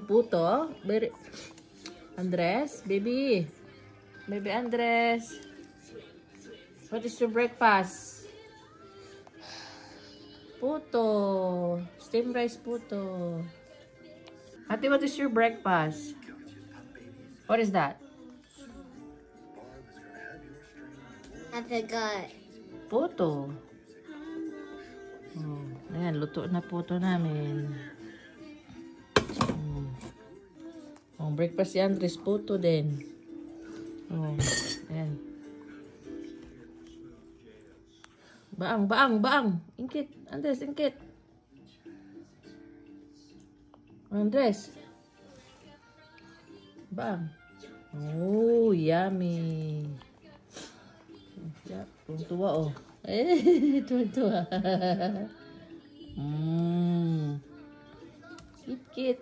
Puto. Andres, baby. Baby Andres. What is your breakfast? Puto. Steamed rice puto. Ate, what is your breakfast? What is that? I forgot. Puto. Ayan, luto na puto namin. Breakfast si Andres, puto din. Ayan. Baang. Ingkit. Andres, ingkit. Andres. Baang. Oh, yummy. Tuwa oh. Tuwa. Kit.